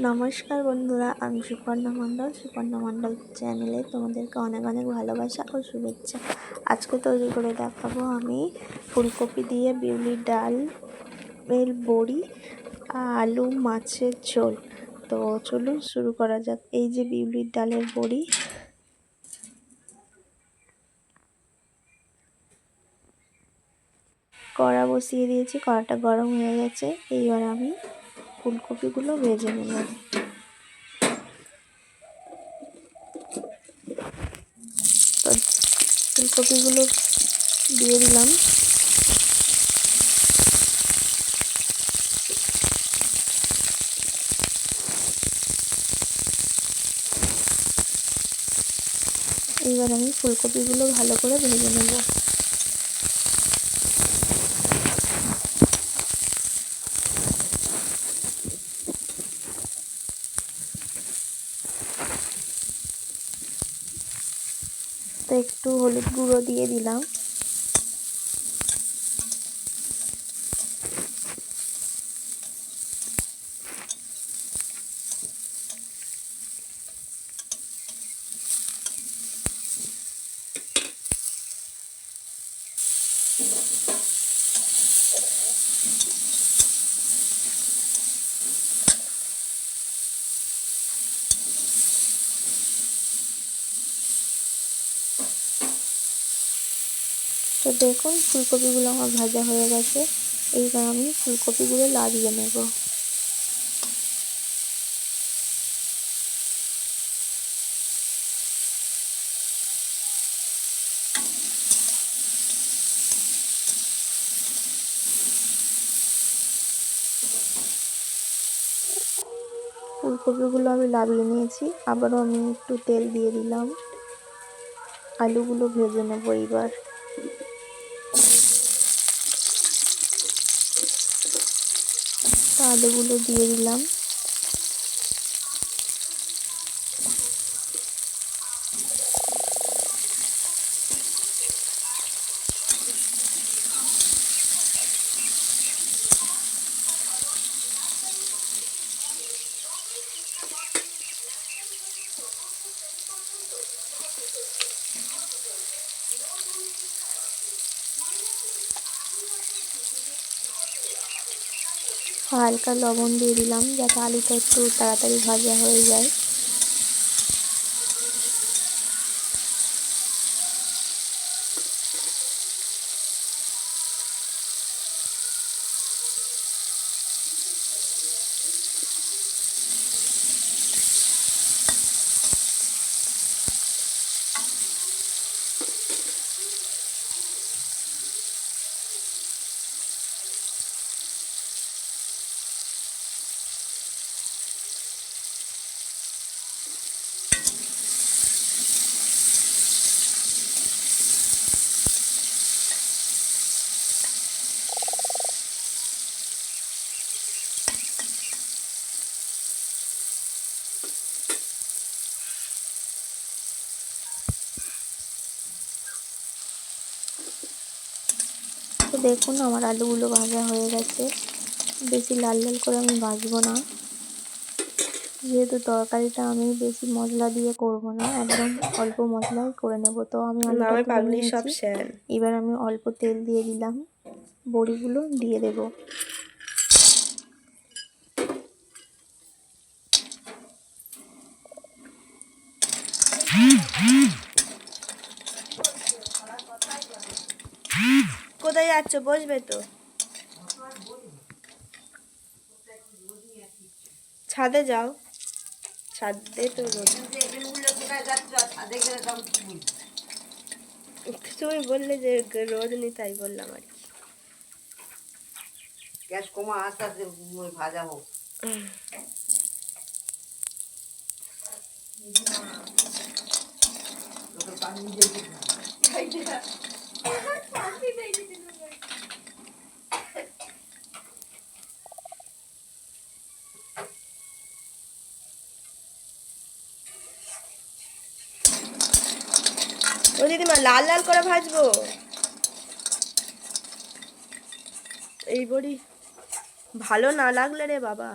নমস্কার বন্ধুরা, আমি সুপর্ণা মণ্ডল। সুপর্ণা মণ্ডল চ্যানেলে তোমাদেরকে অনেক অনেক ভালোবাসা ও শুভেচ্ছা। আজকে তৈরি করে দেখাবো আমি ফুলকপি দিয়ে বিউলির ডালের বড়ি, আলু মাছের ঝোল। তো চলুন শুরু করা যাক। এই যে বিউলির ডালের বড়ি, কড়া বসিয়ে দিয়েছি, কড়াটা গরম হয়ে গেছে। এইবার আমি ফুলকপিগুলো ভেজে নেব। তো ফুলকপিগুলো দিয়ে দিলাম। এবার আমি ফুলকপিগুলো ভালো করে ভেজে নেব। তো একটু হলুদ গুঁড়ো দিয়ে দিলাম। তো দেখুন ফুলকপিগুলো আমার ভাজা হয়ে গেছে। এইবার আমি ফুলকপিগুলো লাগিয়ে নেব। ফুলকপিগুলো আমি লাগিয়ে নিয়েছি। আবারও আমি একটু তেল দিয়ে দিলাম। আলুগুলো ভেজে নেব। এইবার আলুগুলো দিয়ে দিলাম। হালকা লবণ দিয়ে দিলাম যাতে আলুটা একটু তাড়াতাড়ি ভাজা হয়ে যায়। তো দেখুন আমার আলুগুলো ভাজা হয়ে গেছে। বেশি লাল লাল করে আমি ভাজবো না, যেহেতু তরকারিটা আমি বেশি মশলা দিয়ে করব না, একদম অল্প মশলাই করে নেব। তো আমি আলুটা তুলে নিয়েছি। এবার আমি অল্প তেল দিয়ে দিলাম, বড়িগুলো দিয়ে দেব। কোথায় যাচ্ছ? বসবে তো, ছাদে যাও। ছাদে তো রোদ। তুমি বললে যে রোদ নেই, তাই বললাম আর কি। গ্যাস কমা, আস্তে আস্তে ভাজা হোক। ও দিদিমা, লাল লাল করে ভাজবো এই বড়ি। ভালো না লাগলে রে বাবা।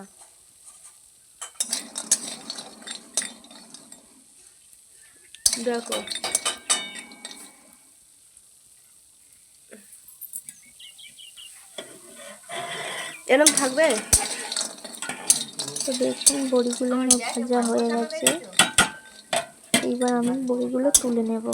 দেখো এরকম থাকবে। তো দেখুন বড়িগুলো আমার ভাজা হয়ে গেছে। এইবার আমি বড়িগুলো তুলে নেব।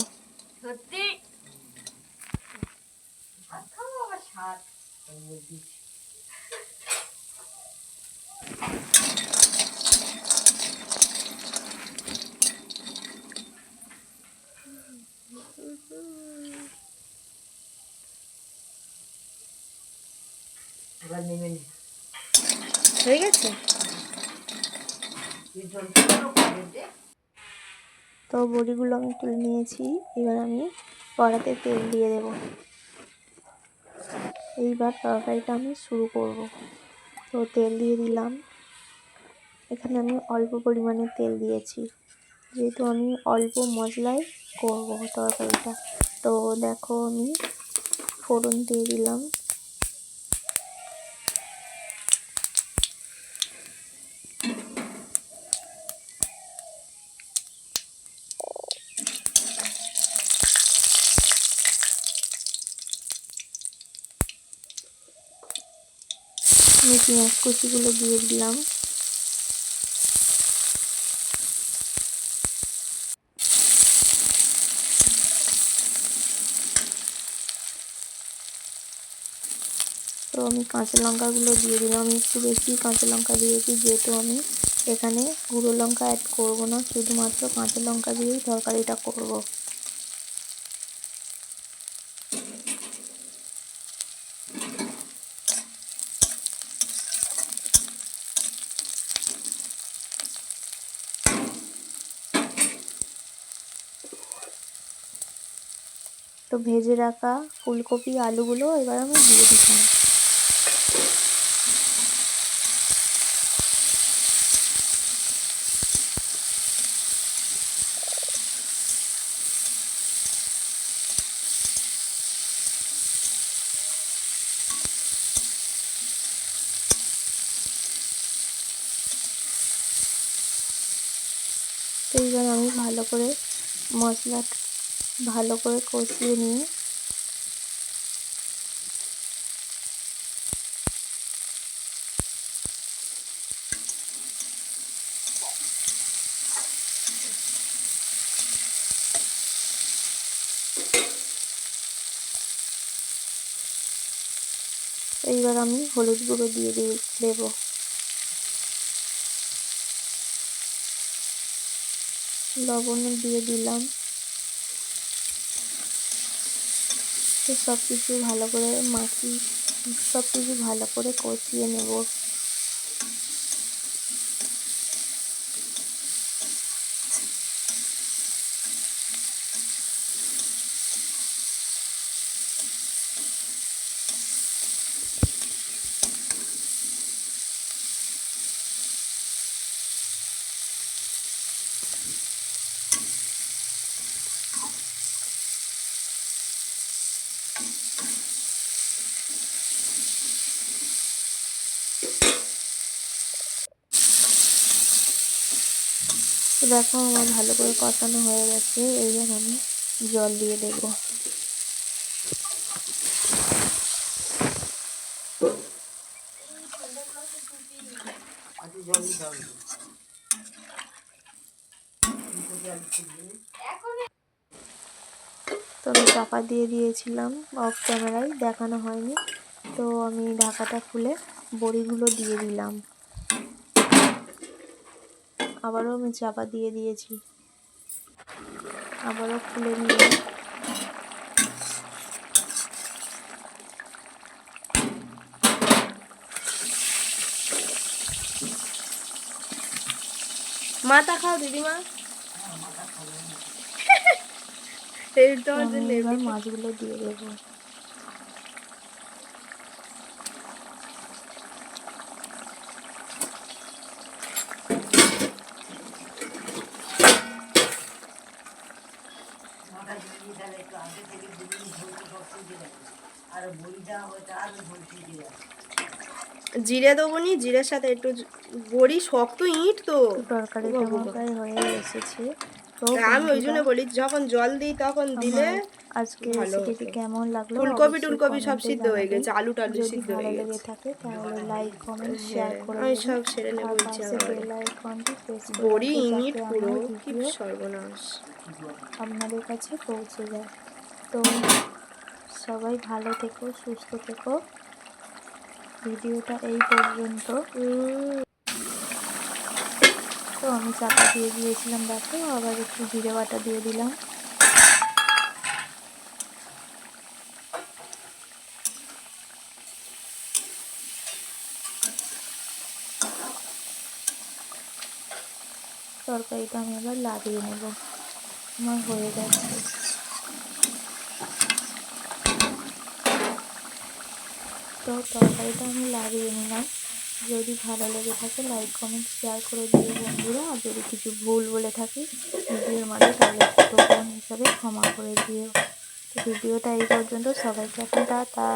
হয়ে গেছে। তো বড়িগুলো আমি তুলে নিয়েছি। এবার আমি কড়াতে তেল দিয়ে দেব। এইবার তরকারিটা আমি শুরু করব। তো তেল দিয়ে দিলাম। এখানে আমি অল্প পরিমাণে তেল দিয়েছি, যেহেতু আমি অল্প মশলায় করব তরকারিটা। তো দেখো আমি ফোড়ন দিয়ে দিলাম। আমি পেঁয়াজ কুচিগুলো দিয়ে দিলাম। তো আমি কাঁচা লঙ্কাগুলো দিয়ে দিলাম। আমি একটু বেশি কাঁচা লঙ্কা দিয়েছি, যেহেতু আমি এখানে গুঁড়ো লঙ্কা অ্যাড করব না, শুধুমাত্র কাঁচা লঙ্কা দিয়েই তরকারিটা করব। তো ভেজে রাখা ফুলকপি আলুগুলো এবার আমি দিয়ে দিলাম। তো এইবার আমি ভালো করে মশলা ভালো করে কষিয়ে নিয়ে এইবার আমি হলুদ গুঁড়ো দিয়ে দেব। লবণ দিয়ে দিলাম। তো সব কিছু ভালো করে সব কিছু ভালো করে কষিয়ে নেব। তো দেখো আমার ভালো করে কষানো হয়ে গেছে। এইবার আমি জল দিয়ে দেব। তো আমি চাপা দিয়ে দিয়েছিলাম, অফ ক্যামেরায় দেখানো হয়নি। তো আমি ঢাকাটা খুলে বড়িগুলো দিয়ে দিলাম। আবারও আমি চাপা দিয়ে দিয়েছি, আবারও খুলে নিয়ে মাথা খাও দিদিমা। আমি এবার মাছগুলো দিয়ে দেবো। জিরে দেবো নি, জিরের সাথে একটু বড়ি, শক্ত ইট তো। তো তরকারিটা আমার প্রায় হয়ে এসেছে। তো আমি ওই জন্য বন্ধুরা, বলি যখন জল দিই তখন দিলে আমার আজকে ভালো রেসিপিটি হতো। কেমন লাগলো ফুলকপি অবশ্যই টুলকপি সব কমেন্টে সিদ্ধ হয়ে জানাবেন। গেছে, আলু টালু যদি সিদ্ধ ভালো হয়ে লেগে গেছে। থাকে তাহলে লাইক কমেন্ট শেয়ার হ্যাঁ, করে আমি দেবেন সব সেরে আর বলছি পাশে আমার বেল আইকনটি প্রেস করে বড়ি রাখবে ইঁট যাতে পুরো আমার কি ভিডিও সর্বনাশ। আপনাদের কাছে পৌঁছে যায়। তো সবাই ভালো থেকো, সুস্থ থেকো। ভিডিওটা এই পর্যন্ত। তো আমি চাপা দিয়ে দিয়েছিলাম, দেখো আবার একটু জিরে বাটা দিয়ে দিলাম। তরকারিটা আমি এবার লাগিয়ে নেব, আমার হয়ে গেছে। তো তরকারিটা আমি লাগিয়ে নিলাম। যদি ভালো লেগে থাকে লাইক কমেন্ট শেয়ার করে দিও বন্ধুরা, আর যদি কিছু ভুল বলে থাকি ভিডিওর মাঝে তাহলে ছোটো বোন হিসাবে ক্ষমা করে দিও। তো ভিডিওটা এই পর্যন্ত, সবাইকে এখন টাটা।